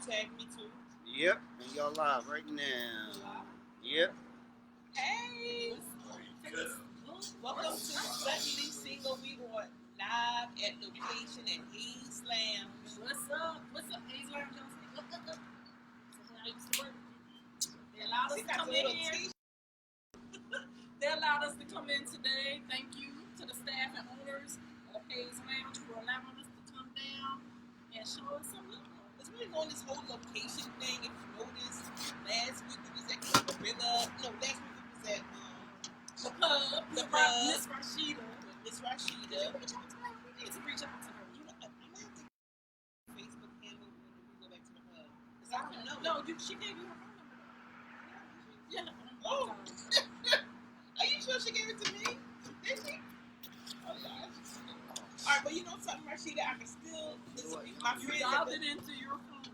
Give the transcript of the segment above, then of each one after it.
tag me too. Yep, and y'all live right now. Yep. Hey. Welcome to Suddenly Single. We are live at location at Hayes Lounge. What's up? Hayes Lounge? Look. So I used to work. They allowed us to come in here. They allowed us to come in today. Thank you to the staff and owners of Hayes Lounge for allowing us to come down and show us some love. Because we've been on this whole location thing. If you noticed, last week we was at Gorilla. No, last week we was at the pub. Miss Rashida. Miss Rashida. We need to reach out to her. You know, I'm going to have to Facebook handle when we go back to the pub. Because I don't know. No, she gave you her phone number. Yeah. Oh. Are you sure she gave it to me? Did she? Oh, gosh. All right, but you know something, Rashida? I can still listen to my friends. You dialed it into your phone.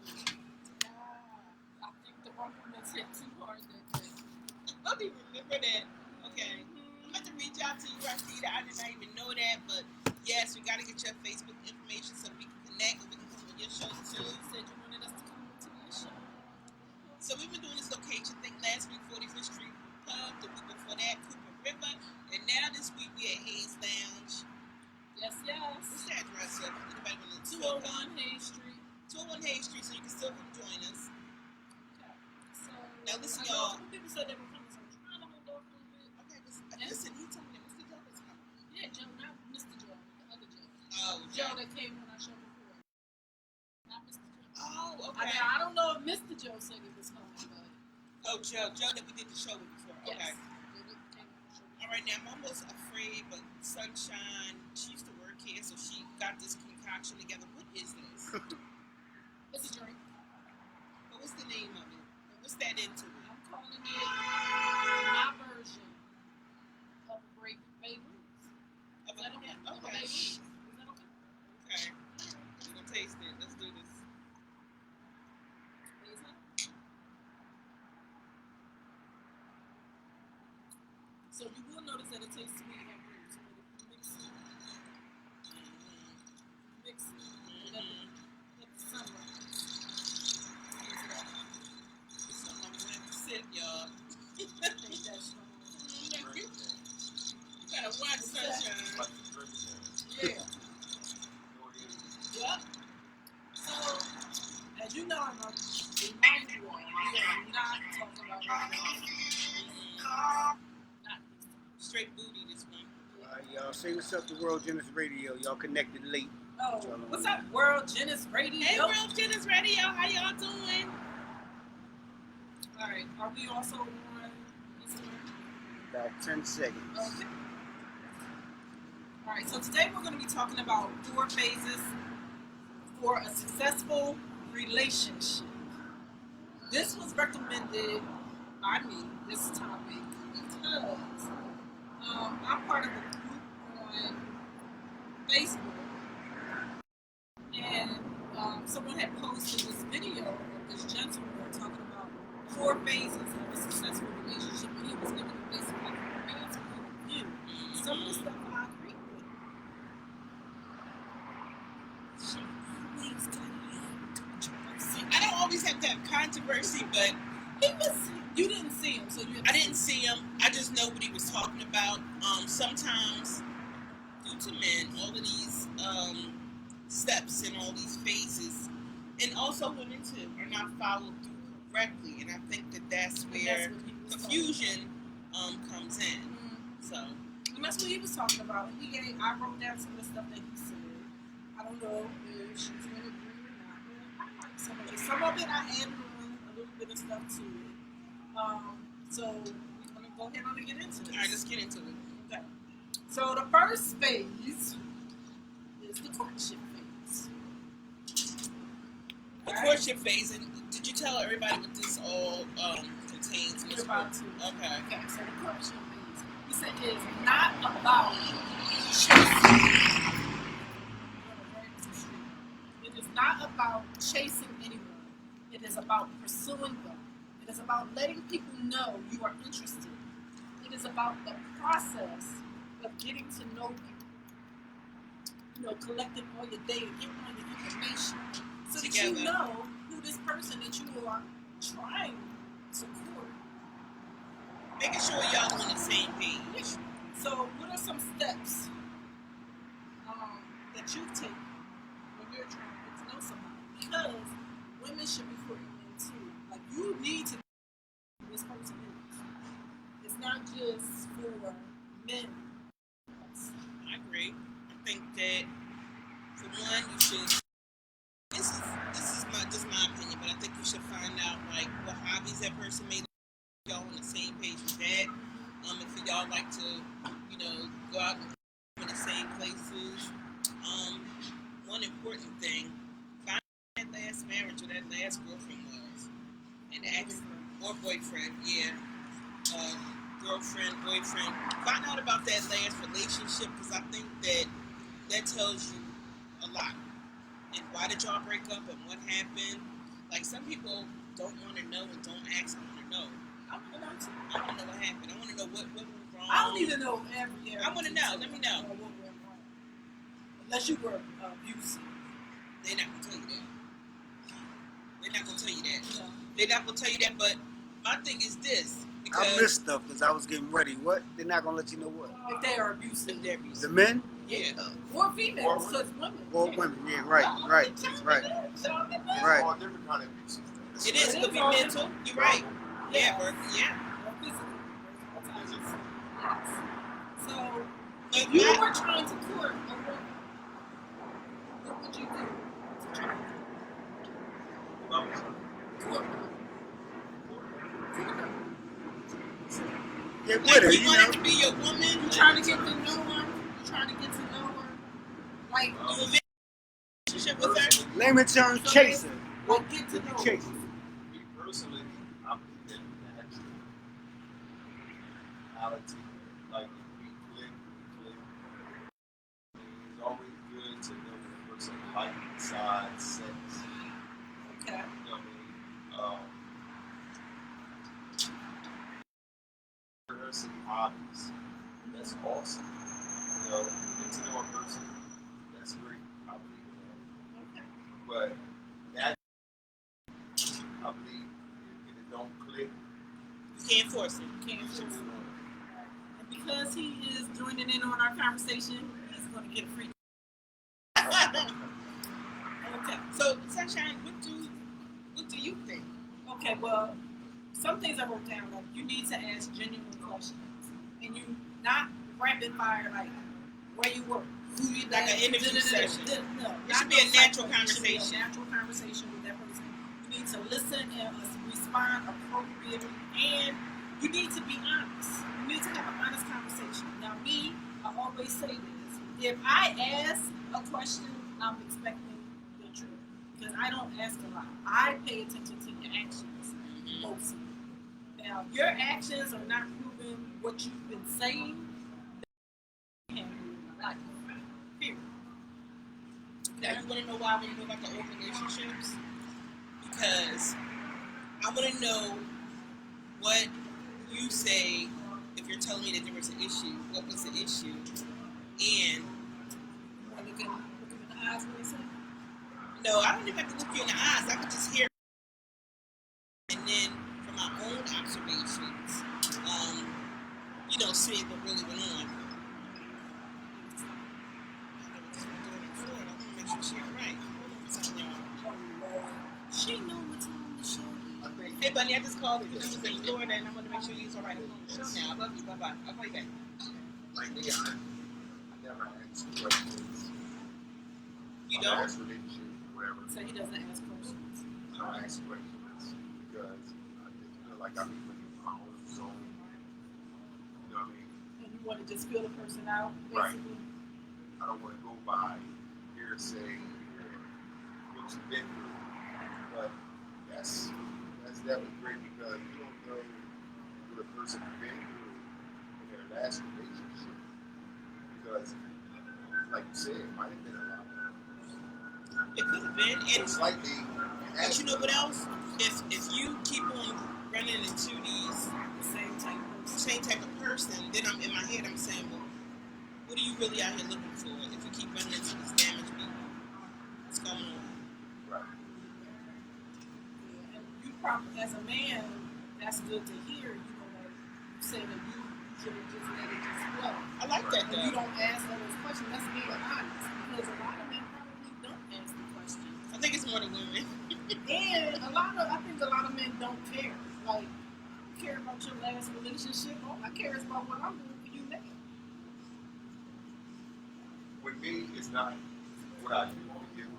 I think the performance hit too hard that day. I don't even remember that. Okay. I'm going to reach out to you, Rashida. I did not even know that, but yes, we got to get your Facebook information so we can connect and we can come on your show too. You said you wanted us to come to your show. So we've been doing this location thing last week, 45th Street Pub, the week before that, Cooper River, and now this week we at Hayes Lounge. Yes. What's the address of anybody want to 201 Hayes Street. 201 Hayes Street, so you can still come join us. Okay. So now listen, y'all. People said they were coming, so I'm trying to hold off a little bit. Okay, listen, he told me that Mr. Joe was coming. Yeah, Joe, not Mr. Joe, the other Joe. Oh, Joe that came on our show before. Not Mr. Joe. Oh, okay. I don't know if Mr. Joe said he was coming, but. Oh, Joe that we did the show with before. Yes. Okay. All right, now I'm almost afraid, but Sunshine, she used to work here, so she got this concoction together. What is this? It's a drink. But what's the name of it? What's that into it? I'm calling it my version of a great Beirut. Is that okay? Okay. Is that okay? Okay. We're going to taste it. Let's do this. So you will notice that it tastes sweet and fruit. So mix it. Mix it. Let the sun rise. So I'm going to have to sip, y'all. I think that's strong. You gotta watch Sunshine. Yeah. Yep. So, as you know, I'm going to remind you all, we are not talking about right now. Straight booty this week. Y'all say what's up to World Genesis Radio. Y'all connected late. Oh, what's up, World Genesis Radio? Hey, World Genesis Radio. How y'all doing? All right. Are we also on Instagram? About 10 seconds. Okay. All right. So today we're going to be talking about 4 phases for a successful relationship. This was recommended by me, this topic, because I'm part of a group on Facebook, and someone had posted this video of this gentleman talking about 4 phases of a successful relationship, and he was giving a basic man's point of view. Some of the stuff I agree with. I don't always have to have controversy, but you didn't see him, so I didn't see him. I just know what he was talking about. Sometimes, due to men, all of these steps and all these phases, and also women too, are not followed through correctly. And I think that's where confusion comes in. Mm-hmm. So, and that's what he was talking about. I wrote down some of the stuff that he said. I don't know if she's going to agree or not, but I like some of it. Some of it I added on a little bit of stuff to it. So we're going to go ahead and get into this. All right, let's get into it. Okay. So the first phase is the courtship phase. The courtship phase, and did you tell everybody what this all contains? We're about to. Okay. So the courtship phase, he said, is not about chasing. It is not about chasing anyone. It is about pursuing them. It is about letting people know you are interested. It is about the process of getting to know you. Collecting all your data, getting all your information, so that you know who this person who are trying to court. Making sure y'all on the same page. So, what are some steps that you take when you're trying to get to know somebody? Because women should be courting men too. Like, you need to know who this person is. It's not just for men. I agree. I think that for one, you should. This is just my opinion, but I think you should find out like what hobbies that person may. Y'all on the same page with that. If y'all like to, go out and in the same places. One important thing: find out that last marriage or that last girlfriend was, and ask or boyfriend, yeah. Girlfriend, boyfriend, find out about that last relationship because I think that tells you a lot. And why did y'all break up and what happened? Like some people don't want to know and don't ask. I want to know. I want to know too. I want to know what happened. I want to know what went wrong. I don't even know every. I want to know. Let me know. What went wrong. Unless you were abusive. They're not gonna tell you that. They're not gonna tell you that. No. They're not gonna tell you that. But my thing is this. I missed stuff because I was getting ready. What? They're not gonna let you know what? If they are abusive. They're The abusive. men? Yeah. Or females, because women. Or women? Yeah, right. Right. Right. All different kind of abuses. It is. It could be mental. You're right. Yeah, but yeah. So, if you were trying to court a woman, what would you do to try to court her? Get with Like her, you want it to be your woman. You trying to get to know her? You trying to get to know her? Like, Do a relationship with her. Name it term chaser. like get to know her. Chaser. Me personally, I believe in natural reality. Like if we click. It's always good to know the person like besides sex. Okay. You know what I mean? Her some hobbies. That's awesome. You know, get to know a person. That's great. I believe in that. Okay. But that, I believe, if it don't click, You can't force it. Can't force it. And because he is joining in on our conversation, he's going to get a free. Okay. So, Sunshine, what do you think? Okay, well, some things I wrote down, like you need to ask genuine questions. And you not rapid fire, like where you work, who you Like an interview session. No, It should be a natural It should be a conversation. natural conversation with that person. You need to listen and respond appropriately, and you need to be honest. You need to have an honest conversation. Now, me, I always say this: if I ask a question, I'm expecting the truth because I don't ask a lot. I pay attention to your actions mostly. Now, if your actions are not proving what you've been saying, then you can't move in my life. Period. Now, you want to know why I want to know about the old relationships? Because I want to know what you say if you're telling me that there was an issue. What was the issue? And Want to look him in the eyes when they say, no, I don't even have to look you in the eyes. I could just hear. And then from my own observations, see what really went on. Make sure she right. she know what's on the show. Hey, Bunny, I just called because she was in Florida, and I want to make sure you're all right. I'm on the show now. I love you. Bye bye. I'll call you back. Like me, I never ask questions. You I don't? ask relationships, whatever. So he doesn't ask questions. I don't ask questions because I just feel like I'm in my own zone. You know what I mean? And you want to just feel the person out, Right. basically. I don't want to go by hearsay or what you've been through. But that's definitely great because you don't know what a person has been through in their last relationship. Because, like you said, it might have been a lot. It could have been. And, It's likely. but you know what else? If you keep on running into these The same type of person. same type of person, then I'm in my head. I'm saying, well, what are you really out here looking for? If you keep running into these damaged people, what's going on? Right. And you as a man, that's good to hear. You know, that you say that you should have just let it just flow. I like that And you though. don't ask all those questions. That's being honest, because a lot of men probably don't ask the questions. I think it's more the women. And I think a lot of men don't care. Like, you care about your last relationship. All I care is about what I'm doing for you now. With me, it's not what I do for you. You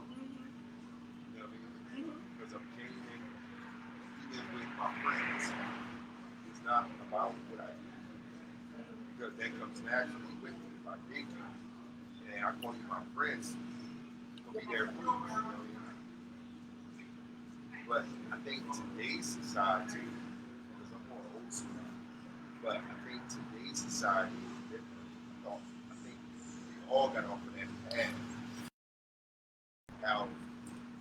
know what I mean? Because I'm gaining, even with my friends, it's not about what I do. Because that comes naturally with me. If I dig you, and I call you my friends, I'll be there for you. You know what I mean? But I think today's society, because I'm more old school, but I think today's society is different. I think we all got off of that path. How,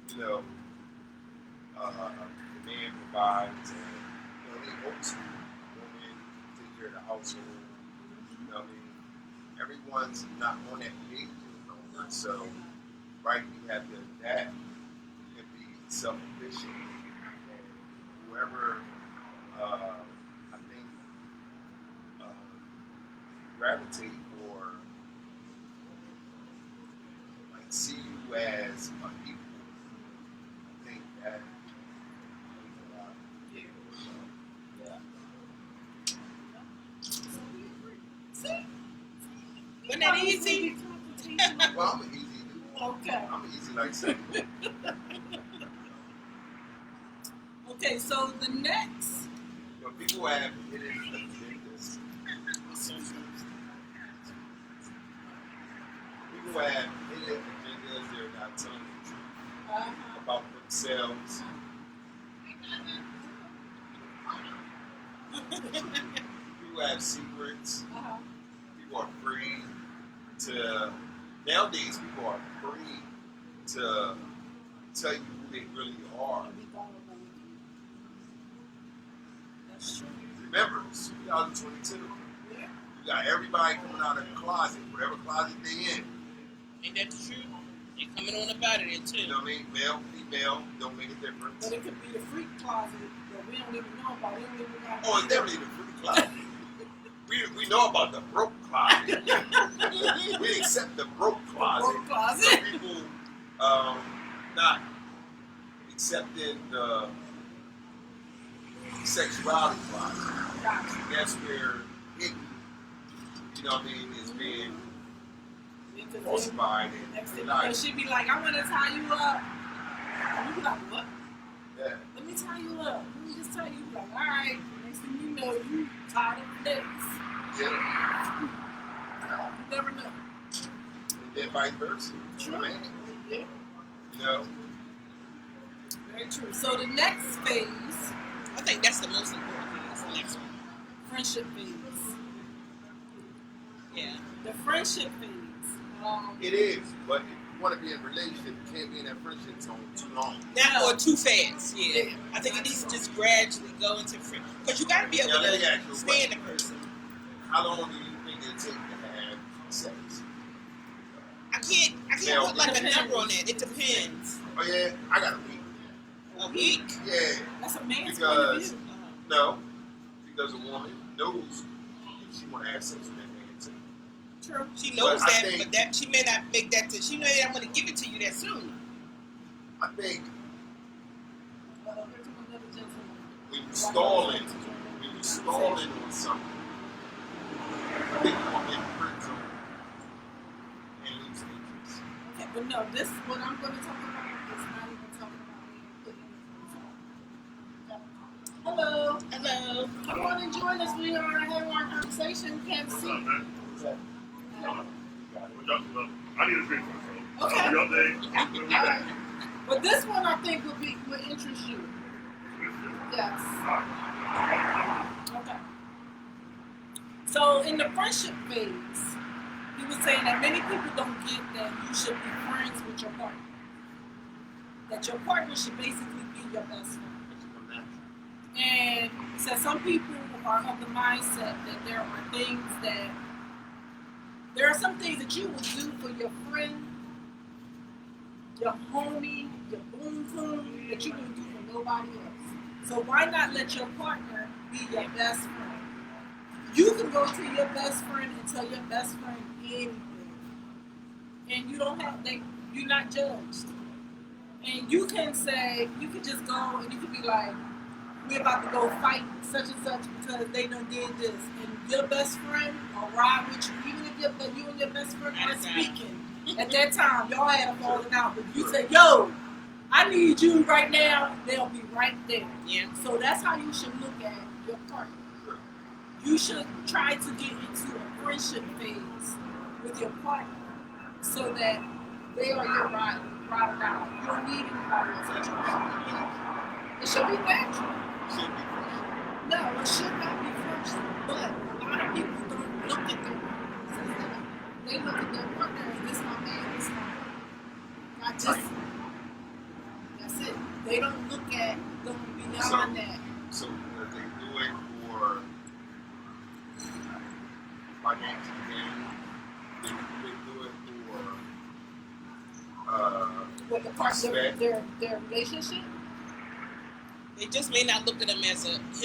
you know, the man provides, and, you know, they old school. Women take care of the household. You know what I mean? Everyone's not on that page no longer. So, right, we have to adapt and be self-efficient. And whoever, I think, gravitate or like see you as an equal, I think that means a lot. So we agree. See? Wasn't that easy? Well, I'm an easy dude. Okay. I'm an easy like say. Okay, so the next. But people have hidden agendas. People have hidden agendas they're not telling the truth about themselves. People have secrets. People are free to. Nowadays, people are free to tell you who they really are. That's true. Remember, it's 2022. Yeah. You got everybody coming out of the closet, whatever closet they in. Ain't that the truth? They coming on about it too. You know what I mean? Male, female, don't make a difference. But it could be the freak closet that we don't even know about. We don't even know about. Oh, it's definitely the free closet. We know about the broke closet. We accept the broke closet. Broke closet. Some people not accepting the sexuality closet. Gotcha. That's where hidden, you know what I mean, is being falsified Next thing and you know, denied. she be like, I want to tie you up. And you be like, what? Yeah. Let me tie you up. Let me just tell you. You be like, all right. Next thing you know, you tied up for days. Yeah. You never know. And then vice versa. True. Man, Yeah. you know, Very true. So the next phase, I think that's the most important thing. Is the next one. friendship phase. Yeah. The friendship phase. it is, but if you want to be in a relationship, you can't be in that friendship zone too long. Not or too fast. Yeah. Yeah. I think it needs to just gradually go into friend. Because you got to be able Now, let me to ask you a stand the person. How long do you think it take to have sex? I can't Now, put like a depends. number on that. It depends. Oh yeah, I got a week. A week. Yeah, That's a man's point because of view. no, because a woman knows if she want to have sex with that man too. True. She knows But I that, think- but that she may not make that. She may not want to give it to you that soon. I think There's another gentleman. when you stalling on something, I think you want to get in friend zone and lose interest. Okay, but no, this what I'm going to talk about is not even talking about being put in the friend zone. Hello. Hello. Come on and join us. We are having our conversation. Can't see. I need a drink myself. Okay. Your day. All right. But this one I think would interest you. Yes. Okay. So in the friendship phase, he was saying that many people don't get that you should be friends with your partner. That your partner should basically be your best friend. And he said some people are of the mindset that there are some things that you would do for your friend, your homie, your boom boom, that you wouldn't do for nobody else. So why not let your partner be your best friend? You can go to your best friend and tell your best friend anything, and you don't have you're not judged. And you can say, you can just go and you can be like, we're about to go fight such and such because they done did this. And your best friend will ride with you, even if you and your best friend aren't speaking. At that time, y'all had a falling out, but you say, yo, I need you right now, they'll be right there. Yeah. So that's how you should look at your partner. You should try to get into a friendship phase with your partner so that they are your ride or die. You don't need anybody else. It should be natural. No, it should not be forced. But a lot of people don't look at their partner as that. They look at their partner as this my man, this my not just that's it. They don't look at going beyond that. So they do it for financial gain. They do it for With the partner, their relationship. They just may not look at him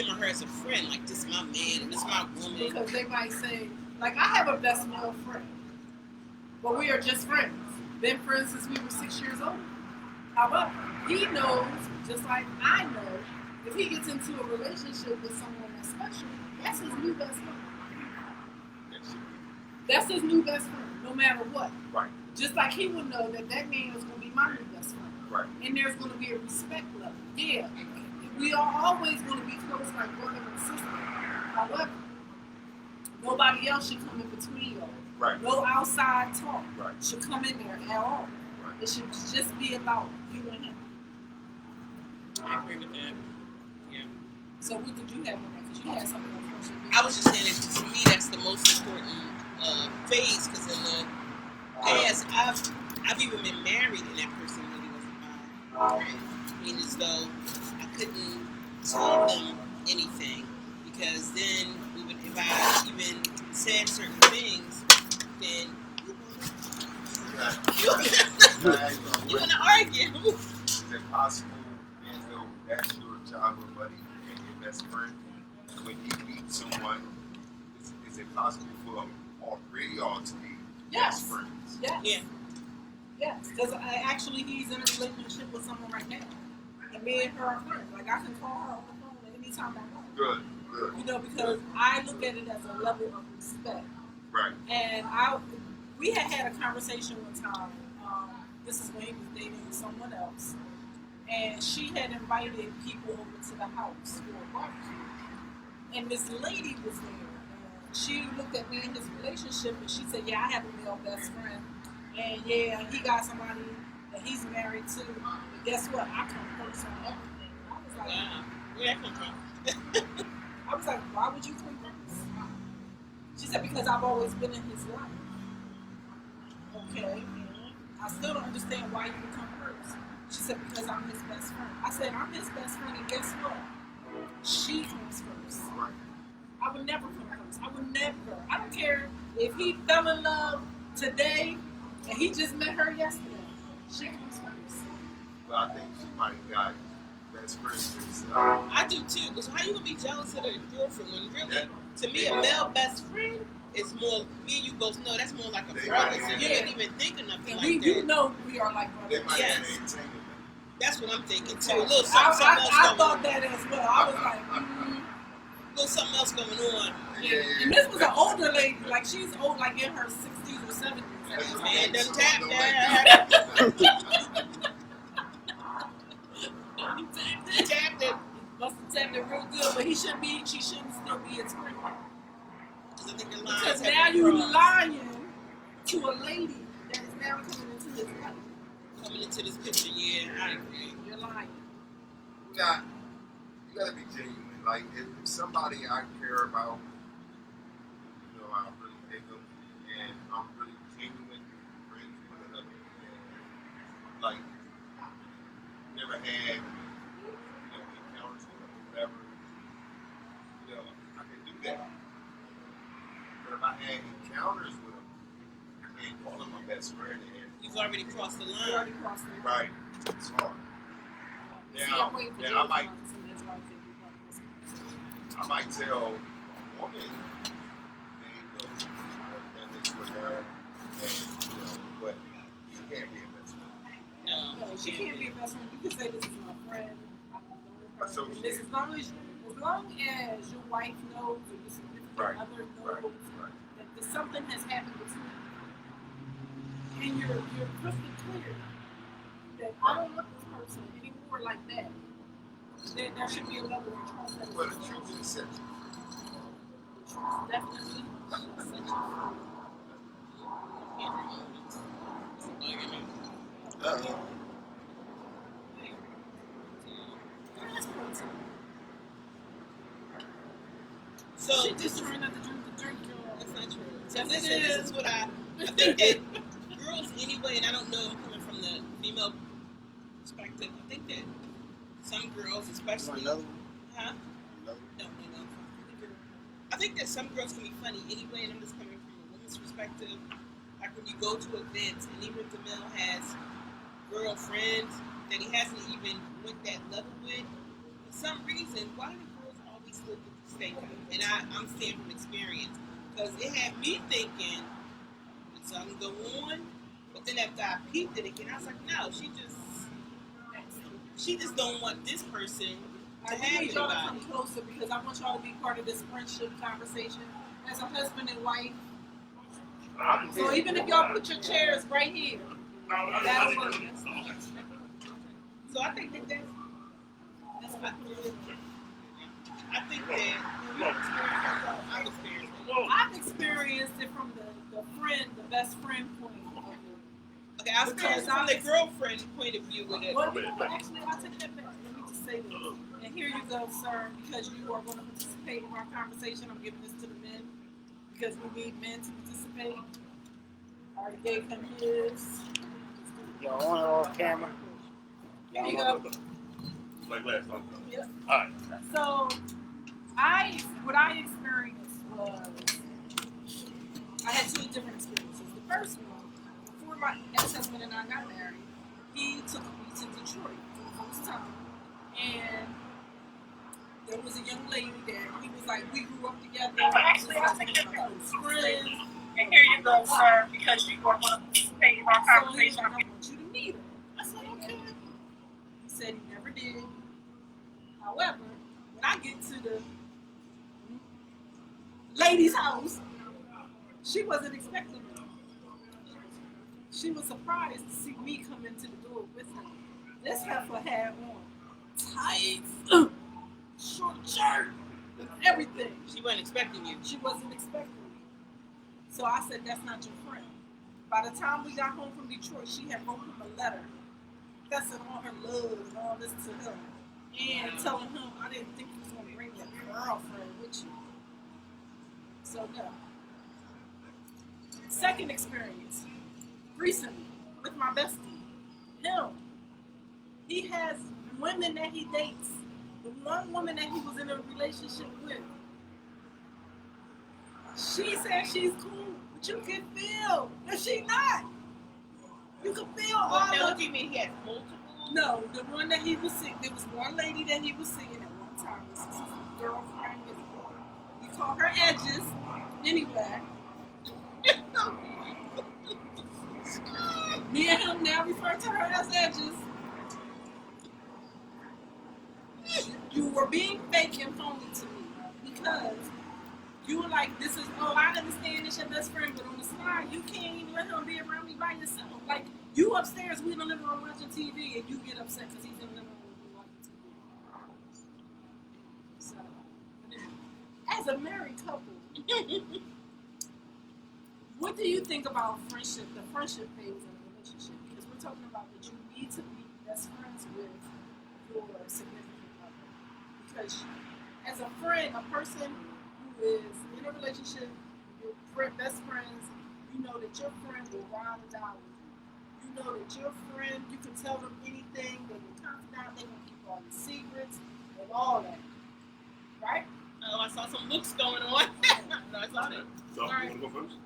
or her as a friend. Like, this my man and this my woman. Because they might say, like, I have a best male friend, but we are just friends. Been friends since we were 6 years old. However, he knows, just like I know, if he gets into a relationship with someone that's special, that's his new best friend. That's his new best friend, no matter what. Right. Just like he would know that that man is going to be my new best friend. Right. And there's going to be a respect level. Yeah. We are always going to be close like brother and sister. However, nobody else should come in between y'all. Right. No outside talk Right. should come in there at all. Right. It should just be about you and him. I agree with that. Yeah. So what did you have on that? Because you had something on friendship. I was just saying that to me that's the most important phase, because in the past I've even been married and that person really wasn't mine. I mean, as though I couldn't tell them anything, because then if I even said certain things, then you want to argue. Is it possible, as though that's your childhood buddy and your best friend, when you meet someone, is it possible for all three of y'all to be Yes. best friends? Yes. Yeah. Yes. Because actually he's in a relationship with someone right now. And me and her are friends. Like I can call her on the phone at any time I want. Good, good. You know, because I look at it as a level of respect. Right. And we had a conversation one time. This is when he was dating someone else, and she had invited people over to the house for a barbecue. And this lady was there. And she looked at me in his relationship, and she said, "Yeah, I have a male best friend, and yeah, he got somebody that he's married to. But guess what? I come first on everything." I was like, Wow. Where that come from? I was like, why would you come first? She said, because I've always been in his life. Okay, I still don't understand why you would come first. She said, because I'm his best friend. I said, I'm his best friend, and guess what? She comes first. Right. I would never come first. I would never. I don't care if he fell in love today and he just met her yesterday. She comes first. Well, I think she might have got best friends. I do too, because how you gonna be jealous of their girlfriend when really, to me, a male best friend is more, me and you both know that's more like a They brother, might so have- you didn't even think of nothing And like we, that. you know we are like They brothers. might Yes. have an entanglement. That's what I'm thinking too. A little something, I else going thought on. that as well. I was like, Little something else going on. Yeah. And this was an older lady, like she's old, like in her 60s or 70s. Man, done tap that. He tapped it. Must have tapped it real good, but she shouldn't still be his friend. I think the lines Because have now been you're crossed. lying to a lady that is now coming into his life. Coming into this picture, yeah, I agree. You're lying. You gotta be genuine. Like if somebody I care about, you know, I really dig them, and I'm really genuine friends with another, and like never had, encounters with them, whatever. I can do that. But if I had encounters with them, I can't call them my best friend. And You've already crossed the You line. already crossed the line. right, it's hard. See, I'm waiting for Now, I James might- Johnson, that's right there. I might tell a woman, hey, look, I've done this with her, and but she can't be a best friend. No, she can't be a best friend. You can say this is my friend. I'm her. So And this as long as your wife knows or your significant other knows that something has happened between you, and you're crystal clear that I don't love this person anymore like that, then there should be a level of trust. But the truth is essential. Definitely. Uh-oh. So She just trying not to drink the drink, girl. that's not true. So this is what I think that girls anyway, and I don't know, I'm coming from the female perspective. I think that some girls, especially, Another huh? one? No. I think that some girls can be funny anyway, and I'm just coming from a woman's perspective. Like when you go to events, and even if DeMille has girlfriends that he hasn't even went that level with, for some reason, why do the girls always look at the same way? And I'm saying from experience, because it had me thinking, did something go on? But then after I peeped it again, I was like, no, she just don't want this person to I have need y'all to anybody. come closer because I want y'all to be part of this friendship conversation as a husband and wife. So even if y'all put your chairs right here, that'll work. So I think that that's my I think that I've experienced it. I've experienced it from the best friend point of view. Okay, I experienced it from the girlfriend point of view with it. Well, you know what? Actually, I'll take that back. Let me just say this. And here you go, sir, because you are going to participate in our conversation. I'm giving this to the men because we need men to participate. I already gave him his. Y'all on or off camera? Here you go. Like last time. Yep. All right. So, what I experienced was, I had two different experiences. The first one, before my ex-husband and I got married, he took me to Detroit for the first time. And there was a young lady there. He was like, we grew up together. Actually, We I'll was take like, it back. friends. And here you go, sir, because you are going to participate in our So he was conversation. like, I want you to meet her. I said, okay. He said he never did. However, when I get to the lady's house, she wasn't expecting me. She was surprised to see me come into the door with her. This heifer had on tights, short shirt, and everything. She wasn't expecting you. She wasn't expecting me. So I said, that's not your friend. By the time we got home from Detroit, she had wrote him a letter, confessing all her love and all this to him, and telling him, I didn't think you was going to bring your girlfriend with you. So, no. Second experience, recently, with my bestie, him. He has women that he dates. The one woman that he was in a relationship with, she said she's cool, but you can feel that she not. You can feel all Now, of what do you mean? He had multiple? No, the one that he was seeing, there was one lady that he was seeing at one time. This is his girlfriend. We call her Edges. Anyway. Me and him now refer to her as Edges. You were being fake and phony to me because you were like, this is, oh, I understand it's your best friend, but on the slide, you can't even let him be around me by yourself. Like, you upstairs, we in the living room watching TV, and you get upset because he's in the living room watching TV. So, as a married couple, what do you think about friendship, the friendship phase of a relationship? Because we're talking about that you need to be best friends with your significant other. Because as a friend, a person who is in a relationship, your best friends, you know that your friend will ride or die with you. You know that your friend, you can tell them anything, they will confidant, they will keep all the secrets, and all that. Right? Oh, I saw some looks going on. No, I saw that. So, you want to go first?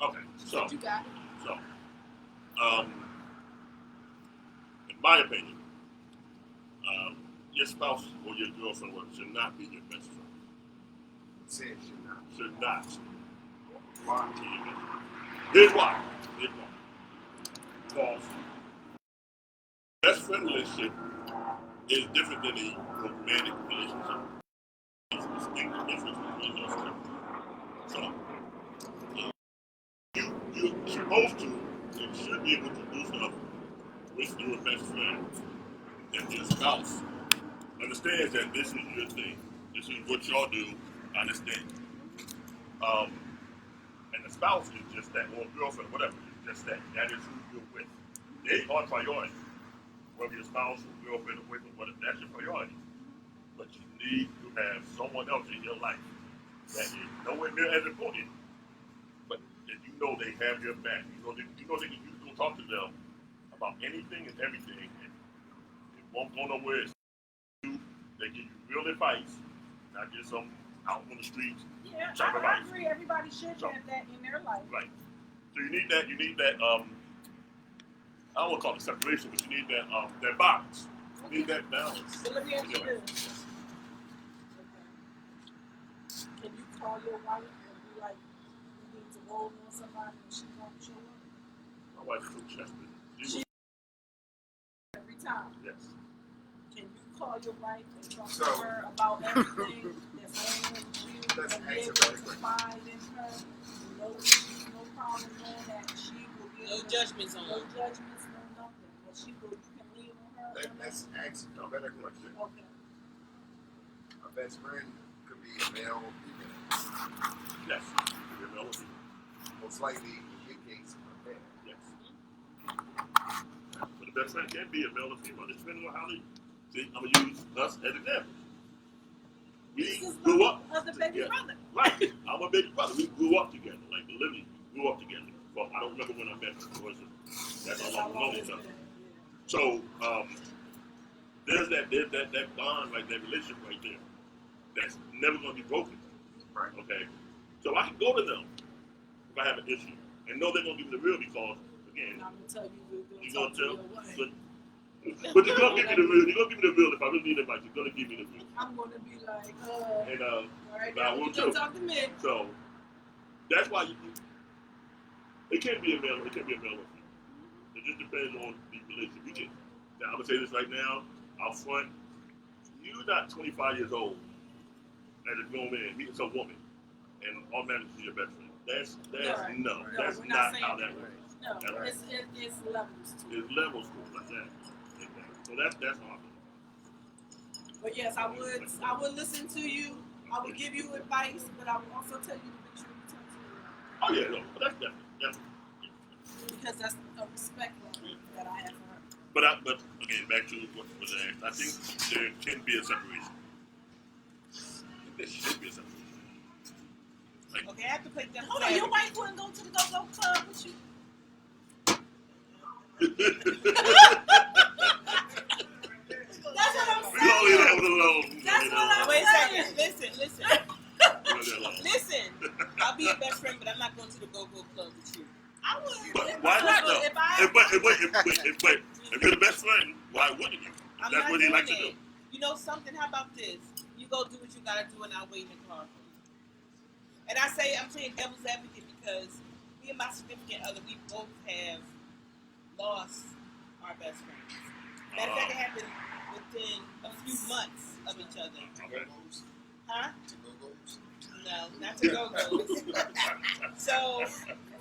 Okay, so, You got it. so, in my opinion, your spouse or your girlfriend should not be your best friend. Say it should not. Should not. Why? Be your best friend. Here's why. Here's why. Because best friend relationship is different than a romantic relationship. It's distinct difference between those two. So you're supposed to and should be able to do stuff with your best friend and your spouse. Understands that this is your thing. This is what y'all do. Understand. And the spouse is just that, or girlfriend, whatever. It's just that. That is who you're with. They are priority. Whether your spouse or girlfriend or boyfriend, whatever, that's your priority. But you need to have someone else in your life that is nowhere near as important, but that you know they have your back. You know that you can talk to them about anything and everything, and it won't go nowhere. They give you real advice, not just some out on the streets. Yeah, Type of I life. agree. Everybody should So- have that in their life. Right. So you need that. I don't want to call it separation, but you need that balance. You need that balance. So let me ask you Anyway. this. Can you call your wife and be like, you need to roll on somebody and she won't show up? My wife is so chested. She- Every time. Yes. Can you call your wife and talk So- to her about everything that's going on with you Let's and be answer able very to quickly. find in her no issues, no problem knowing that she will be No able to- judgments on no her. judgments, no nothing. That she will, you can lean on her. Let's ask a better question. Okay. A best friend could be a male or female. Yes. You're a melody. Most likely, in your case, a man. Yes. But the best friend can be a male or female, just depending on how they. See, I'm gonna use us as example. We This is grew my up other baby together. brother. Right. I'm a baby brother. We grew up together. Like literally, we grew up together. But I don't remember when I met her. It wasn't. That's how long we know each other. So there's that bond, like that relationship right there, that's never gonna be broken. Right. Okay. So I can go to them if I have an issue and know they're gonna give me the real because again, And I'm gonna tell you, you're we're gonna gonna tell. talk to your wife. But you're gonna give me the real. You're gonna give me the real if I really need advice. You're gonna give me the real. I'm gonna be like, And all right, but I now will you can too. talk to me. So that's why it can't be a male. It can't be a male or female. It just depends on the relationship. You can. Now I'm gonna say this right now, out front. You're not 25 years old as a grown man meeting some woman and automatically she's your best friend. That's Right. no. No, That's we're not not saying how that. that works. No, Right. it's levels to it. There's levels to it like that. So that's how I feel. But yes, I would listen to you. I would give you advice, but I would also tell you to make sure you talk to her Oh yeah, no, but that's definitely. because that's a respect level that I have for her. But again, back to what was asked. I think there can be a separation. I think there should be a separation. Okay, I have to play devil's Hold on, your advocate. wife wouldn't go to the go-go club with you? That's what I'm We gonna leave that saying. one alone. That's You what know, I'm Wait a saying. second. Listen. we'll leave that alone. Listen. I'll be your best friend, but I'm not going to the go-go club with you. I would. But why not though? If I, If you're the best friend, why wouldn't you? I'm That's not what he doing likes to it. do. You know something? How about this? You go do what you gotta do, and I'll wait in the car for you. And I say I'm playing devil's advocate because me and my significant other, we both have lost our best friends. Matter of fact, it happened within a few months of each other. Okay. Huh? To-go-go's. No, not to go-go's. So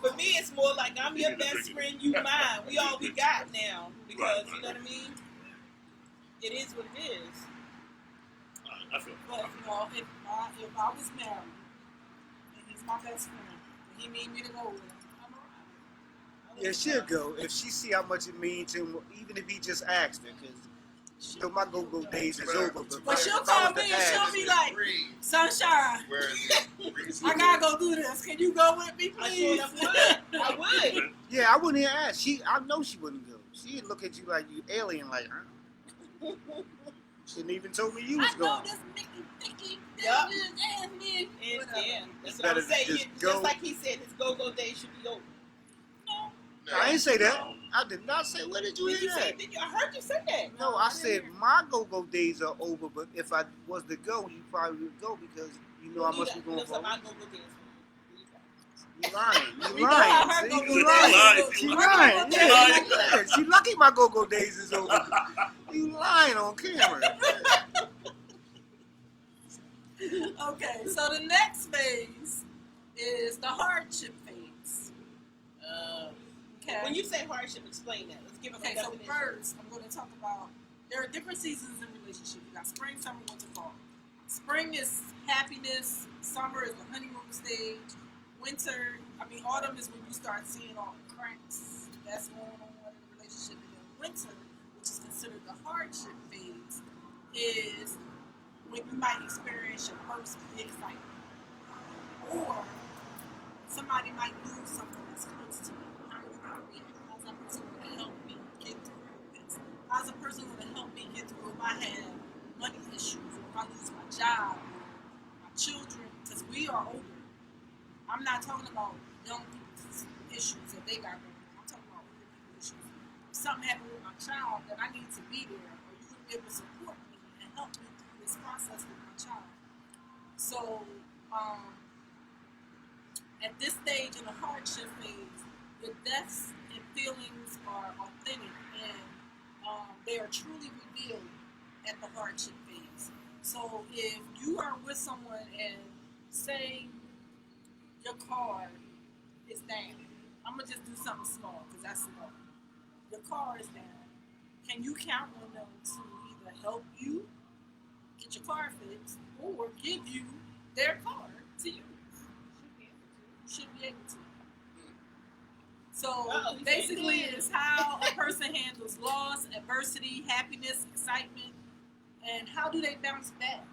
for me, it's more like I'm your best friend, you mine. We all we got now because you know what I mean. It is what it is. I feel. but you know, if I was married and he's my best friend, and he need me to go with him, I'm alright. Yeah, she'll go if she see how much it means to him, even if he just asked her, because you know my go-go days is over. But she'll if I call was me to and she'll ask- be like, Breathe. Sunshine, Whereas I gotta go do this. Can you go with me, I please? sure would. I would. Yeah, I wouldn't even ask. I know she wouldn't go. She'd look at you like you alien, like, huh? Shouldn't even told me you was I know gone. this Mickey, Yup. and me. And Whatever. yeah, that's It's what I'm better to saying. just Just go. like he said, his go-go day should be over. No, I ain't say that. no. I did not say. Where did you Did hear you say? that? I heard you say that. No, I said my go-go days are over. But if I was to go, you probably would go because you know I must be going for. I go with this. You lying. We You know how lying. her See, go-go you days lying. look. She Her lying. go-go Yeah, days yeah. She lucky my go-go days is over. You lying on camera. Okay, so the next phase is the hardship phase. Okay. When you say hardship, explain that. Let's give us Okay, a so definition. first, I'm going to talk about there are different seasons in relationships. You got spring, summer, winter, fall. Spring is happiness. Summer is the honeymoon stage. Autumn is when you start seeing all the cracks that's going on in the relationship. And then winter, which is considered the hardship phase, is when you might experience your first big fight, or somebody might lose something that's close to you. How are you going to react? How's that person going to help me get through this? How's a person going to help me get through if I have money issues, or if I lose my job, or my children? Because we are older. I'm not talking about young people's issues that they got going on. I'm talking about older people's issues. If something happened with my child, then I need to be there, or you can be able to support me and help me through this process with my child. So, at this stage in the hardship phase, the deaths and feelings are authentic, and they are truly revealed at the hardship phase. So if you are with someone and say your car is down, I'm gonna just do something small because that's small. Your car is down. Can you count on them to either help you get your car fixed or give you their car to use? Should be able to. So basically, it's how a person handles loss, adversity, happiness, excitement, and how do they bounce back.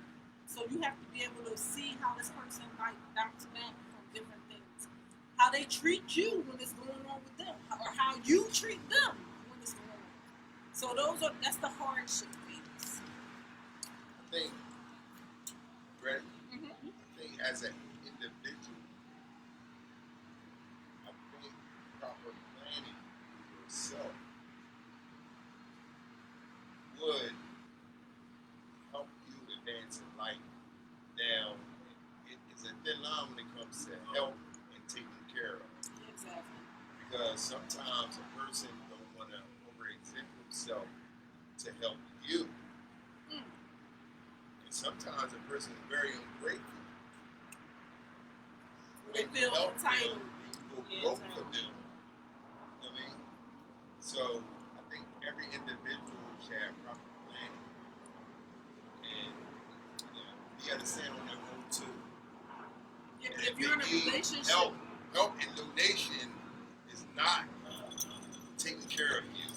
So you have to be able to see how this person might bounce back from different things. How they treat you when it's going on with them, or how you treat them when it's going on. So that's the hardship phase. I think, Brett, I think as an individual, I think proper planning for yourself would help you advance in life. Now, it's a thin line when it comes to help and taking care of. Exactly. Because sometimes a person don't want to overexert himself to help you. And sometimes a person is very ungrateful. They feel entitled. You go broke for them. You know what I mean? So I think every individual should have proper planning. And you got to stand on their own too. If you're in a relationship, help and donation is not taking care of you.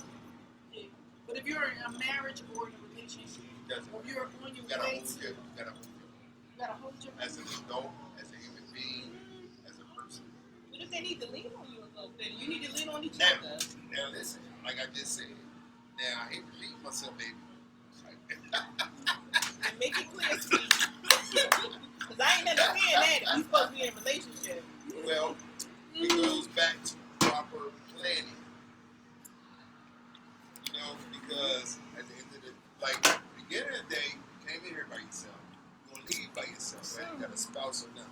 yeah. But if you're in a marriage or in a relationship, or if you're on your way to, you gotta hold your as an adult, as a human being, as a person. What if they need to lean on you a little bit? You need to lean on each Now, other. now listen, like I just said. Now I hate to repeat myself, baby. And make it clear to me. Because I ain't understand that if you supposed to be in a relationship. Well, it goes back to proper planning. You know, because at the end of the beginning of the day, you came in here by yourself. You're gonna leave by yourself, right? You got a spouse or not,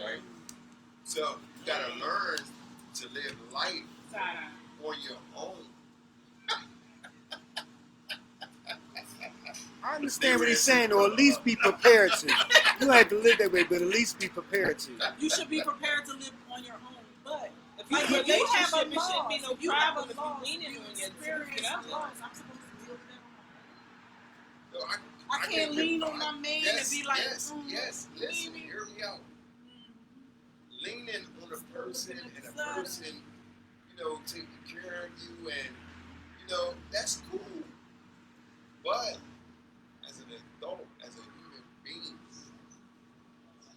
right? So you gotta learn to live life on your own. I understand what he's saying, or at least be prepared to. You don't have to live that way, but at least be prepared to. you should be prepared to live on your own. But If you like, in a if you have a relationship, it shouldn't loss, be no if you have problem a if loss, you leaning you on your experience significant a loss, other. I'm supposed to deal with that on my own. So I can't lean on my man and be like, yes, listen, hear me out. Leaning on a person and a person, taking care of you and, that's cool. But as an adult, as a human being,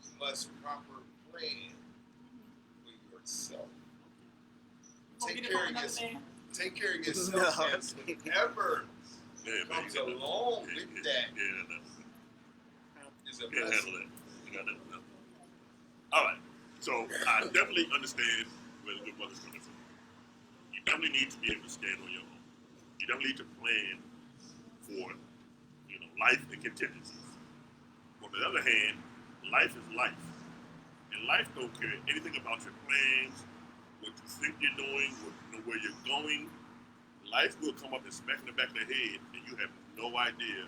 you must proper plan for yourself. Take care of yourself. No. And whatever comes along with that is a Can't blessing. handle that. You got that. All right. So I definitely understand where the good brother's coming from. You definitely definitely need to be able to stand on your own. You definitely need to plan for, life and contingencies. On the other hand, life is life. And life don't care anything about your plans, what you think you're doing, where you're going. Life will come up and smack in the back of the head, and you have no idea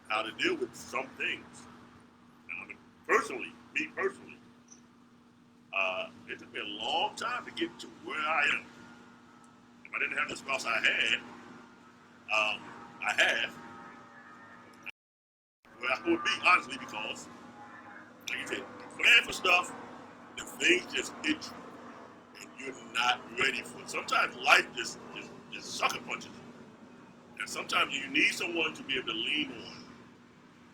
how to deal with some things. I mean, me personally, it took me a long time to get to where I am. If I didn't have the spouse I had, where I would be, honestly, because, like you said, you plan for stuff, and things just hit you, and you're not ready for it. Sometimes life just sucker punches you. And sometimes you need someone to be able to lean on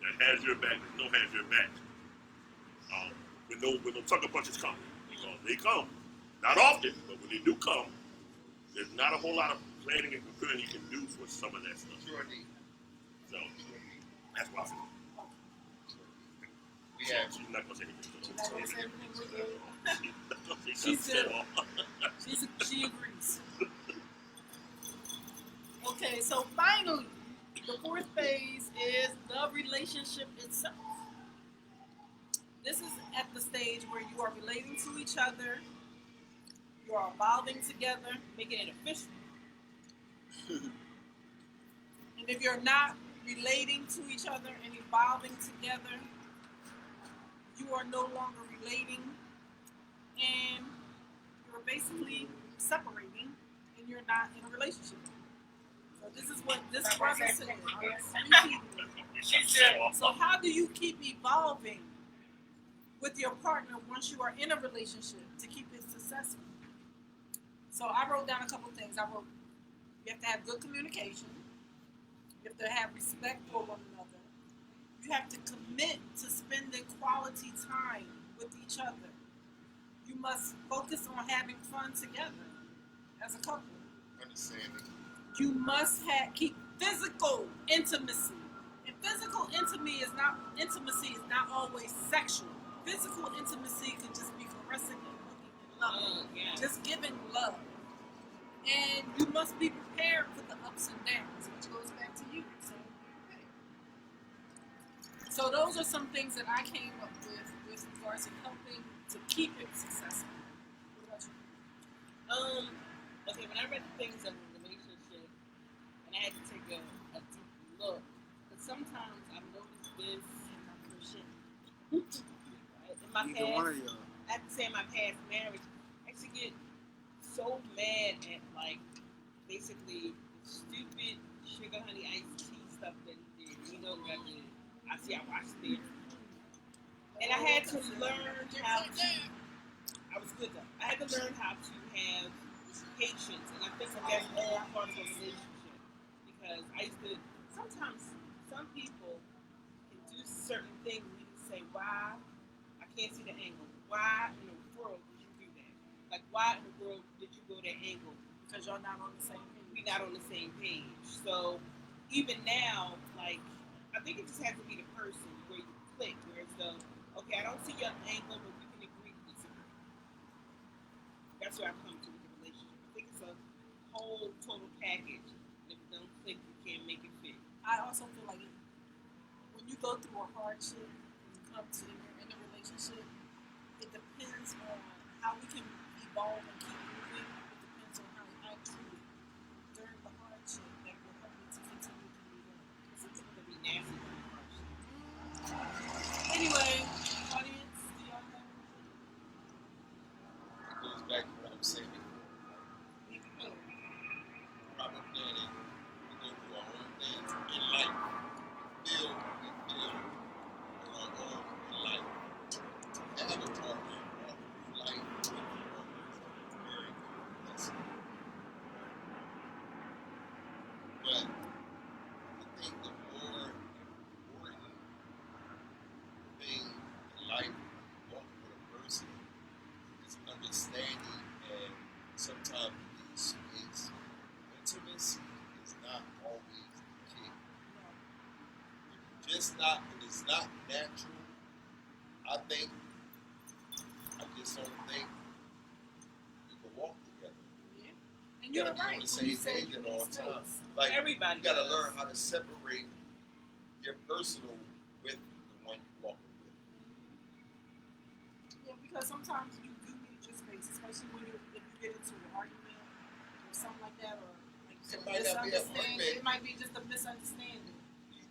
that has your back, that has your back. When those sucker punches come. Because they come. Not often, but when they do come, there's not a whole lot of planning and preparing you can do for some of that stuff. Sure need. So, that's why I feel. We have She's not going to say anything. She said, she agrees. Okay, so finally, the fourth phase is the relationship itself. This is at the stage where you are relating to each other, you are evolving together, Making it official. and if you're not relating to each other and evolving together, you are no longer relating, and you're basically separating, and you're not in a relationship. So this is what this brother said. She said, So how do you keep evolving with your partner once you are in a relationship to keep it successful? So I wrote down a couple things. I wrote, you have to have good communication. You have to have respect for one another. You have to commit to spending quality time with each other. You must focus on having fun together as a couple. understanding. You must keep physical intimacy. And physical intimacy is not always sexual. Physical intimacy can just be caressing and looking and loving. Yeah. Just giving love. And you must be prepared for the ups and downs, which goes back to you. So those are some things that I came up with regards to helping to keep it successful. What about you? Okay, when I read the things of a relationship, and I had to take a deep look, but sometimes I've noticed this in my Christian, right? In my Either one of past, y'all. I have to say in my past marriage, I used to get so mad at, like, basically the stupid sugar honey iced tea stuff that he did. You know what I did. I watched it. And I had to learn how to, I was good though. I had to learn how to have patience, and I think that's all part of a relationship. Because I used to, sometimes some people can do certain things and you can say, why? I can't see the angle. Why in the world did you do that? Like, why in the world did you go that angle? Because y'all not on the same page. We're not on the same page. So even now, like, I think it just has to be the person where you click, where it's okay, I don't see your angle, but we can agree to disagree. That's where I've come to with the relationship. I think it's a whole total package. And if it don't click, you can't make it fit. I also feel like when you go through a hardship and you come to you're in a relationship, it depends on how we can evolve and keep moving. It depends on how I treat during the hardship that will help me to continue to move on. Some people can be nasty when it's harsh. Anyway, audience, do y'all have It goes back to what I was saying before. Proper planning. We go through our own things in life. We build on our own in life. Having a partner walk through life with you is a very good lesson. But I think the more important thing in life, walking with a person, is understanding, and sometimes is intimacy is not always the key. Just not, when it's not natural, I just don't think you can walk together. And And You you're gotta be on right the when you same say page you at need all space. times. Like Everybody you gotta does. learn how to separate your personal with the one you walk with. Yeah, because sometimes you do need your space, especially when if you get into an argument or something like that, or like you said, It might not be an misunderstanding. argument. It might be just a misunderstanding,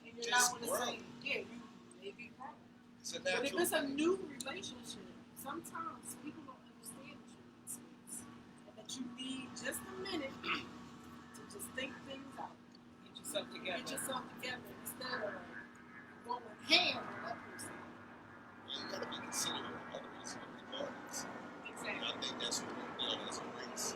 and you're Just not on the grow. same. Yeah, you may be wrong. It's a But if natural it's a thing. new relationship, sometimes people don't understand that you're in space and that you need just a minute to just think things out, Get yourself together. get yourself together instead of going ham on that person. You gotta be considerate of others regardless. And Exactly. I think that's what we build as a race.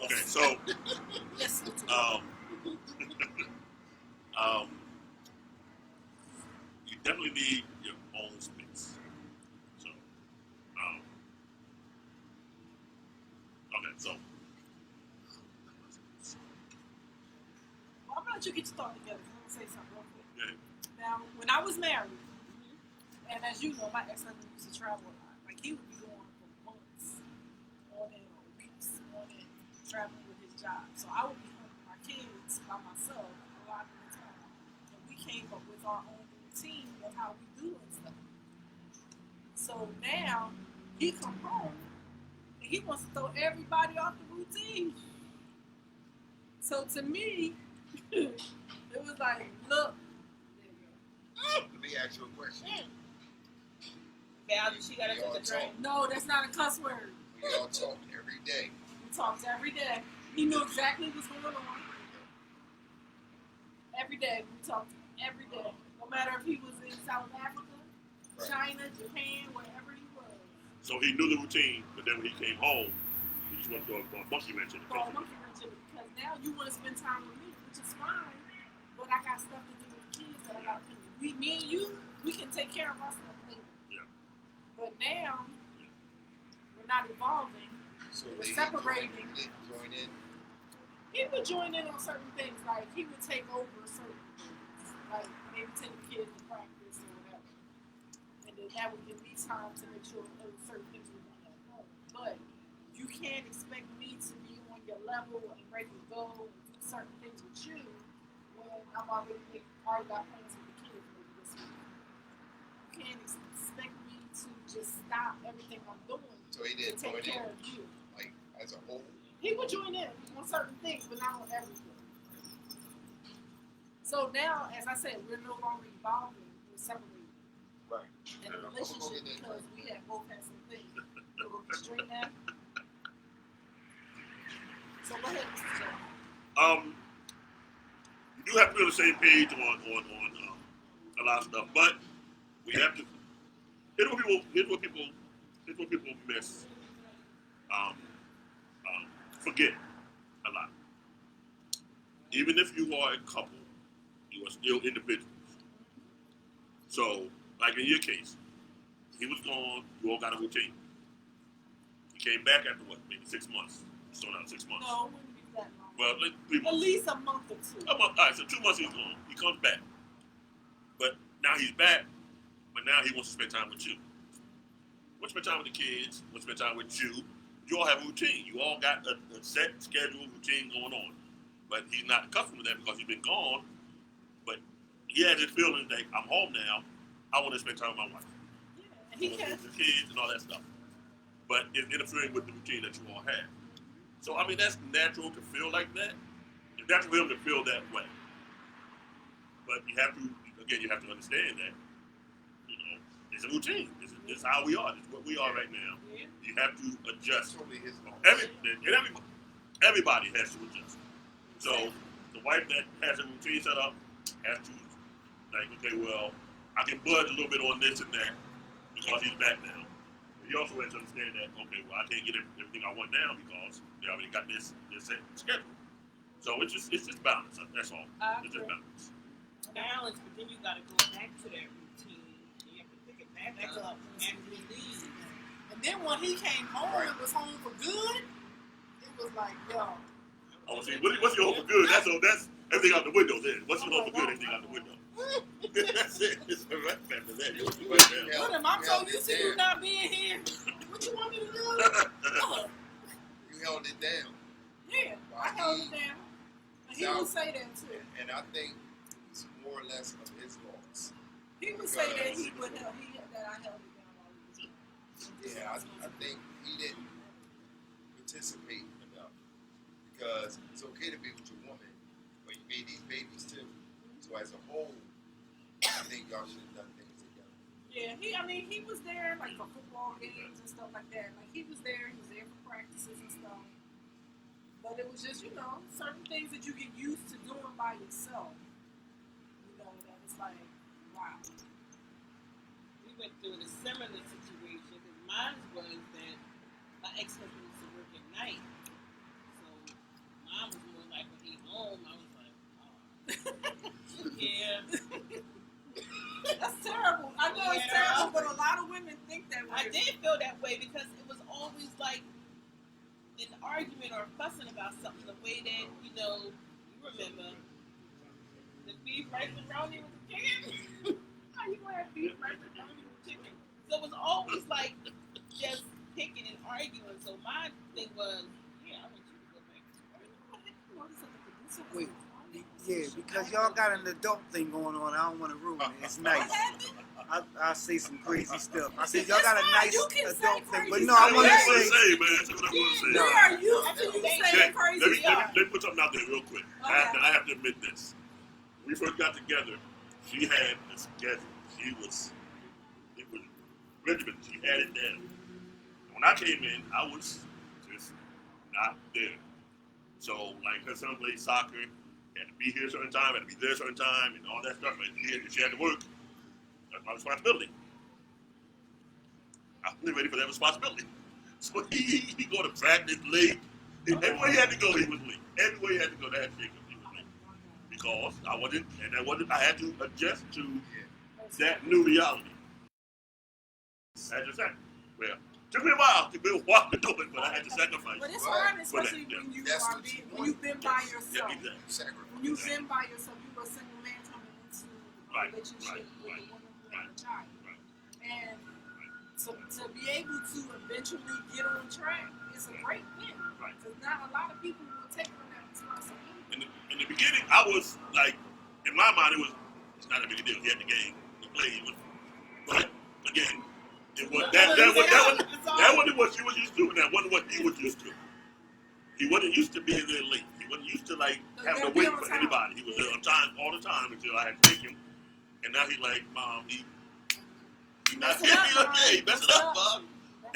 Okay, so Yes. you definitely need your own space. So, okay, so Well, I'm gonna let you get your thought together. I'm gonna say something real quick. yeah, Now, when I was married, and as you know, my ex-husband used to travel a lot. Like he would be going for months, on end, or weeks on end, traveling with his job. So I would be home with my kids by myself a lot of the time, and we came up with our own routine of how we do and stuff. So now he come home and he wants to throw everybody off the routine. So to me, it was like, look, there you go. Let me ask you a question. Val, she gotta We all take a drink. No, that's not a cuss word. We all talk every day. We talked every day. He knew exactly what's going on. Every day, we talked every day. No matter if he was in South Africa, Right. China, Japan, wherever he was. so he knew the routine, but then when he came home, he just wanted to throw a monkey wrench in the Well, thing. monkey wrench it because now you want to spend time with me, which is fine. But I got stuff to do with the kids that I got to do. Me and you, we can take care of our stuff later. Yeah. But now, we're not evolving. So We're they separating. join in. He would join in on certain things, like he would take over certain things, like maybe take the kids to practice or whatever. And then that would give me time to make sure there were certain things were going at home. But you can't expect me to be on your level and ready to go and do certain things with you when I'm already got plans with the kids maybe this week. You can't expect me to just stop everything I'm doing So he to didn't take join care in, of you. like as a whole. He would join in on certain things, but not on everything. So now, as I said, we're no longer evolving, we're separating Right. in a relationship because we have both had some things. So we'll be straight now. So go ahead, Mr. Joe. You do have to be on the same page on a lot of stuff, but we have to. Here's what people miss. Forget a lot. Even if you are a couple, you are still individuals. So, like in your case, he was gone. You all got a routine. He came back after what, maybe 6 months. So now 6 months. No, it wouldn't be that long. Well, like 3 At months. least a month or two. A month. All right, so 2 months he's gone. He comes back. But now he's back, but now he wants to spend time with you. Want to spend time with the kids, want to spend time with you. You all have a routine. You all got a set schedule, routine going on. But he's not accustomed to that because he's been gone. But he has this feeling that I'm home now. I want to spend time with my wife. Yeah, and he can. With the kids and all that stuff. But it's interfering with the routine that you all have. So, I mean, that's natural to feel like that. It's natural for him to feel that way. But you have to, again, you have to understand that, you know, it's a routine. This is how we are. This is what we are right now. Yeah. You have to adjust. That's only his fault. Everybody has to adjust. So the wife that has a routine set up has to, like, okay, well, I can budge a little bit on this and that because he's back now. But you also have to understand that, okay, well, I can't get everything I want now because they already got this set schedule. So it's just balance. That's all. I It's just agree. balance. Balance, but then you gotta go back to that routine. You have to pick it back up and release. And then when he came home and was home for good, it was like, yo. Oh, see, what's your hope for good? That's everything out the window then. What's your hope for good? Everything out the window. That's it. It's a rap after that. You right there. Yeah. What am I so held used it to you down. not being here? What you want me to do? Oh, You held it down. yeah, I held it down. And he would say that too. And I think it's more or less of his loss. He would say that he would help. That I held it down while he was gone. Yeah, I think he didn't participate enough. Because it's okay to be with your woman, but you made these babies too. So as a whole, I think y'all should have done things together. Yeah, he was there like for football games and stuff like that. Like he was there for practices and stuff. But it was just, certain things that you get used to doing by yourself. That it's like, wow. We went through a similar situation because mine was that my ex-husband used to work at night. So mine was more like when he home, I was like, oh. Yeah. That's terrible. I know it's terrible, but a lot of women think that way. I did feel that way because it was always like an argument or fussing about something. The way that, you remember the beef rice and brownie with the chicken? How you gonna have beef rice and brownie with chicken? So it was always like just picking and arguing. So my thing was, yeah, I want you to go back to work. Wait, yeah, because y'all got an adult thing going on. I don't want to ruin it. It's nice. I'll say some crazy stuff. I said y'all got a nice You can say adult thing, but crazy no, I That's want what to I want to say. say, man. That's what I want to say. We are used to you Okay, saying crazy let me stuff. put something out there real quick. Okay. I have to admit this. When we first got together, she had a schedule. It was regimented. She had it down. When I came in, I was just not there. So, like, her son played soccer, had to be here a certain time, had to be there a certain time, and all that stuff. And she had to work. That's my responsibility. I wasn't ready for that responsibility. So he go to practice late. Everywhere he had to go, he was late. Everywhere he had to go, that he was late. Because I had to adjust to that new reality. I had to sacrifice. Well, took me a while to do it, but I had to sacrifice. But it's hard, For that, especially yeah. when That's you've been by Yeah, yourself. exactly. Sacrifice. When you've been by yourself, you were a single man coming into a Right, relationship with right, a woman who had a child. Right. And to be able to eventually get on track is a great thing. Right. Because not a lot of people will take on that responsibility. In the beginning, I was like, in my mind, it's not a big deal. He had the game, he played. But again, it was that wasn't what she was used to, and that wasn't what he was used to. He wasn't used to being there late. He wasn't used to like having to wait for anybody. He was there on time all the time until I had to take him. And now he's like, Mom, he not getting me okay. He messing up, Mom.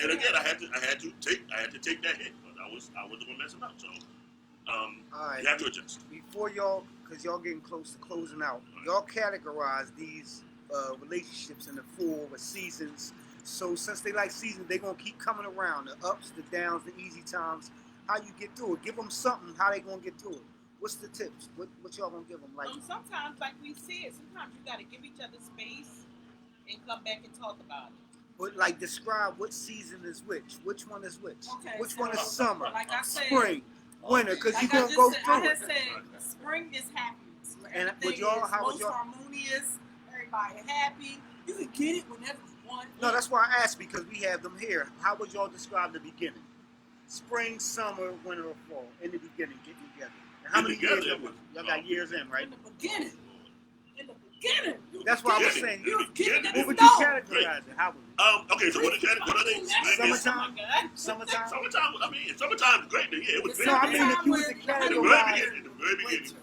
And again, I had to take that hit because I was the one messing up. So All right. you have to adjust. Before y'all, because y'all getting close to closing out, y'all categorize these relationships into 4 seasons. So since they like seasons, they're going to keep coming around. The ups, the downs, the easy times. How you get through it. Give them something, how they going to get through it. What's the tips? What y'all going to give them? Like, Sometimes, like we said, sometimes you got to give each other space and come back and talk about it. but like describe what season is which. Which one is which? Okay, Which so one is summer? like I said, Spring? Winter? Because like you're I going to go just said, through I it. had said spring is happiness. And Everything would y'all- is how would most y'all- harmonious. Everybody happy. You can get it whenever you want. No, that's why I asked, because we have them here. How would y'all describe the beginning? Spring, summer, winter, or fall? In the beginning, getting together. And how many Getting years together, y'all got years in, right? In the beginning. In the beginning. That's why I was Beginning. saying. You was getting What What it would to you know. categorize it? How would you? Okay, so what are they? Summertime? Oh my God. Summertime? Summertime. I mean, summertime was great. Yeah, it was The No, I great. mean, if you was to In the very categorize, beginning.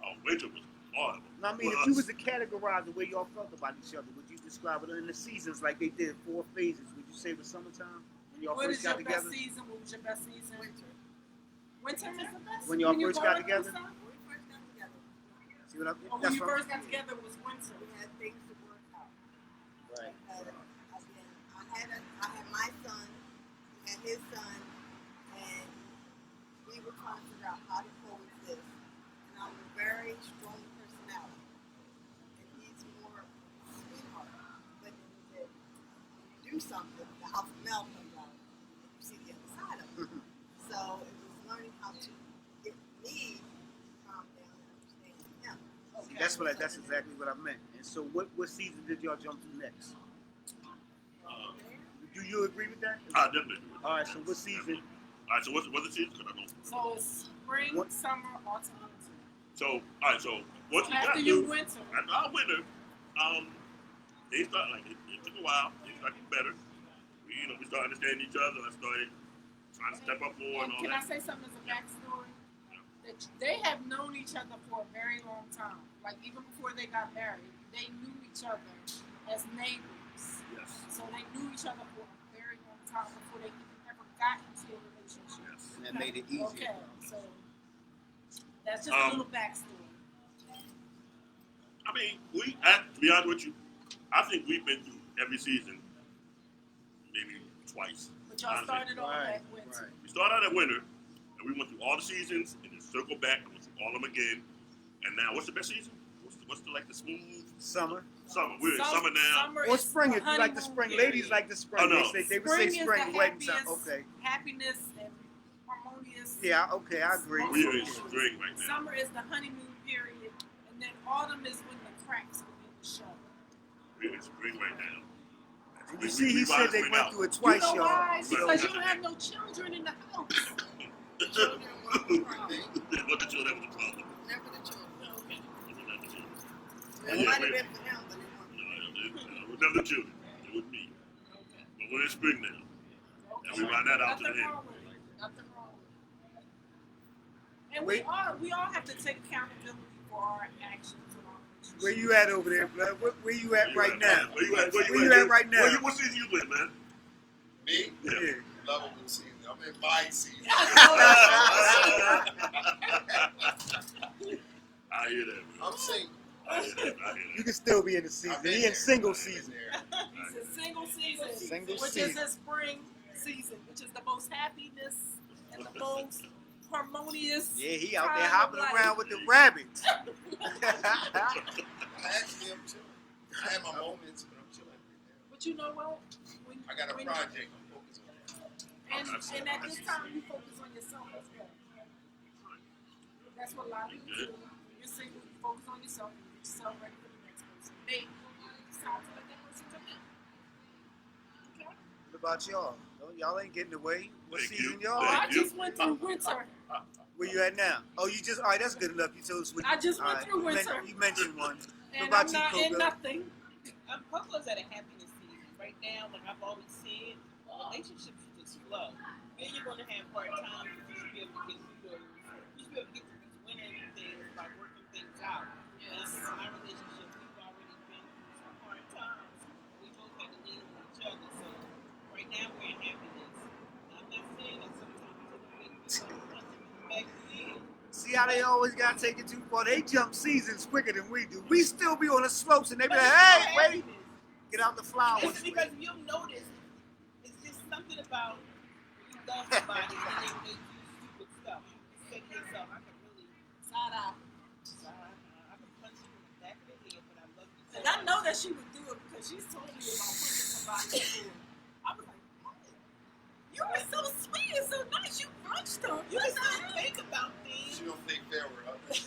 Oh, winter was horrible. no, I mean, if you was to categorize the way y'all felt about each other, would you describe it in the seasons like they did 4 phases? Would you say it was summertime when y'all What first is your got together? best season? What was your best season? Winter. Winter is the best. When y'all you first going got together? through something? See what I mean? Or when That's you what first got together, it was winter. We had things to work out. right. I had my son, he had his son, and we were trying to figure out how to coexist. And I'm a very strong personality. And he's more sweetheart. But when you do something, the alpha male comes out, and you see the other side of it. So it was learning how to get me to calm down and understand him. That's exactly what I meant. And so, what season did y'all jump to next? Do you agree with that? I definitely do. All right. So, what season? All right, so what's the season? 'Cause I don't. So it's spring, What? summer, autumn, winter. So, all right, so once we got After you through, winter, after our winter, they start like it took a while. They started getting better. We started understanding each other. I started trying to step up more and all can I that. say something as a backstory? That they have known each other for a very long time. Like even before they got married, they knew each other as neighbors. Yes, So they knew each other for a very long time before they even ever got into a relationship. yes. And that made it easier. Okay, so that's just a little backstory. I mean, to be honest with you, I think we've been through every season maybe twice. But y'all started off Right, at winter. right. We started out at winter, and we went through all the seasons, and then circled back and went through all of them again. And now, what's the best season? What's the smooth Summer. summer? We're in summer now. Summer Or is spring, the if you like the honeymoon spring. period. Ladies like the spring. Oh, no. They would say Spring is spring the wedding time. happiest, Okay. happiness and harmonious. Yeah, okay, I agree. We're in spring right now. Summer is the honeymoon period, and then autumn is when the cracks begin to show. We're in spring right now. And you see, he said they went through it twice, you know y'all. why? So, Because you don't have no children in the house. What the children have the problem? Never the children. Okay. Not the children. It might have been for him, but it wasn't. No, it was never the children. It was me. Okay. But we're in spring now. Okay. And we run that out to the Nothing end. wrong with it. Nothing wrong with it. And Wait. we all have to take accountability for our actions and our relationships. where you at over there, blood? Where you at right now? Where you at? Where you at right now? What season you in, man? Me? Yeah. Lovable season. I'm in my season. I hear that, man. I'm single. I hear that. You can still be in the season. I've been He in there. single I've been season. there. It's a single season, Single which season. is a spring season, which is the most happiness and the most harmonious. Yeah, he out time there of hopping life. around with the rabbits. I actually am chilling. I have my moments, but I'm chilling right now. But you know what? When, I got a when- project I'm focused on. And at this time, you focus on yourself as well. That's what a lot of people do. When you're single, you focus on yourself and you get yourself ready for the next person. Maybe you decide to let that person come in. Okay? What about y'all? Y'all ain't getting away. What Thank season you. y'all? Oh, I Thank you. just went through winter. Where you at now? Oh, you just, all right, that's good enough. You told us what I just all went right, through you men- winter. You mentioned one. And about I'm you, not in Coco? nothing. Coco's at a happiness season right now. Like I've always said, relationships should just flow. Yeah, you're gonna have hard times, but you should be able to get through those. You should be able to get through these winning things by working things out. Yes. My relationship, we've already been through some hard times. We both had to lean on each other. So right now we're in happiness. I'm not saying that sometimes it'll make me back then. See how they always gotta take it too far. They jump seasons quicker than we do. We still be on the slopes and they be like, hey, wait, get out the flowers. It's because you'll notice it's just something about you love somebody and they do stupid stuff. You say to yourself, I can really Side eye. I can punch you in the back of the head, but I love you so And I know much. that she would do it because she's told me about punching somebody before. I was like, what? You were so sweet and so nice. You punched her. You can still think about things. She don't think fair with others.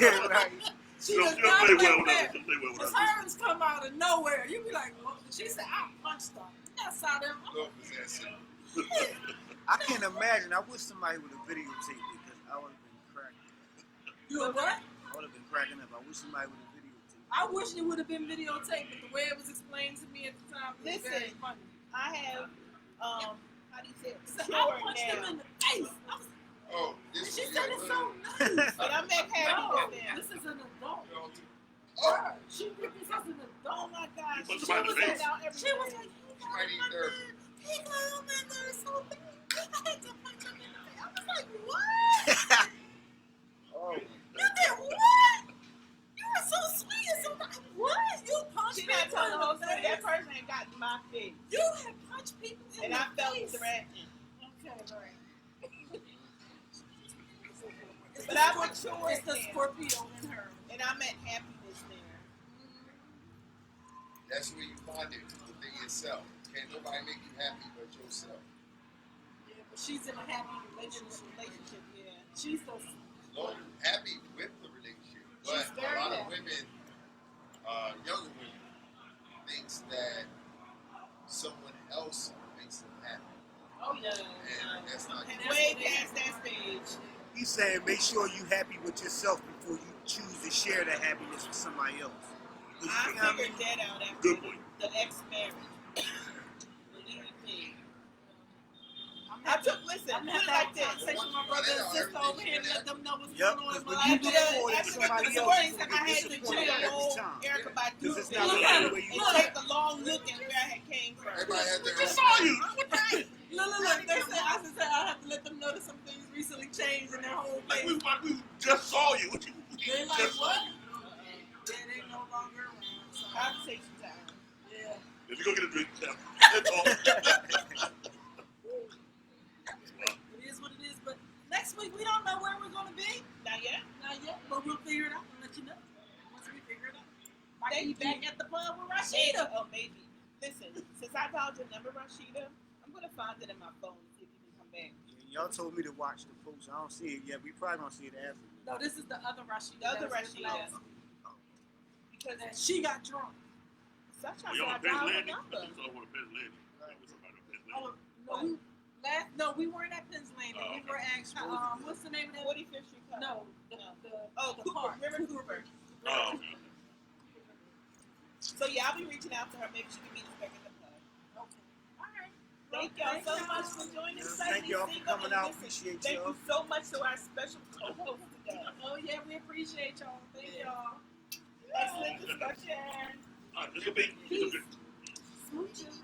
Yeah, right. She She'll does play not well play with fair. us. She'll play well with Because us. hers come out of nowhere. You be like, oh. She said, I punched her. That's how them. Love possessive. I can't imagine. I wish somebody would have videotaped it because I would have been cracking. You a what? I would have been cracking up. I wish somebody would have videotaped it. I wish it would have been videotaped, but the way it was explained to me at the time was very Listen. funny. I have, how do you say it? So I Pure punched him now. in the face. I was, Oh, and this she is said it so nice. But I'm at No, happiness now. this is an adult. Oh, She ripped this as an adult. Oh my God. You punch She somebody in was the face? out every She was day. like, might need therapy. he got on my nerves so bad. I had to punch him in the face. I was like, what? Oh, You did what? You were so sweet and so nice. What? You punched She not people telling the whole in the story. That face. person ain't got in my face. You had punched people in And the I felt face. threatened. Okay, right. But I matured It's the now. Scorpio in her. And I'm at happiness now. That's where you find it within yourself. Can't nobody make you happy but yourself. Yeah, but she's in a happy relationship. Yeah. She's so Long happy with the relationship, but She's a very lot of happy. saying make sure you happy with yourself before you choose to share that happiness with somebody else. 'Cause I you know what I figured mean? that out after Good point. the ex-marriage. Believe me. I'm I took, listen, I'm put gonna it have like that this. conversation with my brother and sister over here and let them know what's Yep, going on in because my when you life. do After it for the somebody else, stories, you're I gonna had get to disappointed chill every old time. Erica Badu Because it's thing not the way you and want take it. a long look at where I had came from. Everybody has We their just own saw thing. you. What the heck? Look, they said I have to let them know that some things recently changed in their whole Like face. we just saw you. What you They like, just what? saw you. Yeah, they no longer around. So, Conversation time. yeah. If you go get a drink, tell me. That's all. It is what it is, but next week we don't know where we're gonna be. Not yet. Not yet, but we'll figure it out and let you know once we figure it out. Might Thank be back you. at the pub with Maybe. Rashida. Oh, maybe. Listen, since I dialed your number, Rashida, I'm gonna find it in my phone and see if you can come back. Y'all told me to watch the post. I don't see it yet. We probably gonna see it after. No, this is the other Rashida. The other that was Rashida. last week. Because And she got drunk. such Well, a y'all I on Penn dialed her Landing? number. I think y'all on Penn Landing. That was somebody on Penn Landing. No, we weren't at Penn's Landing. We were actually what's the name of that? 45th Street Club. No, Oh, the Cooper, park. River Cooper. Oh, okay. So yeah, I'll be reaching out to her. Maybe she can meet us back at the club. Okay. All right. Thank y'all so much for joining us. Thank y'all for coming out. Appreciate Thank y'all. you so much to our special co-host today. Oh yeah, we appreciate y'all. Thank y'all. Excellent discussion. All right, this will be. Smooches.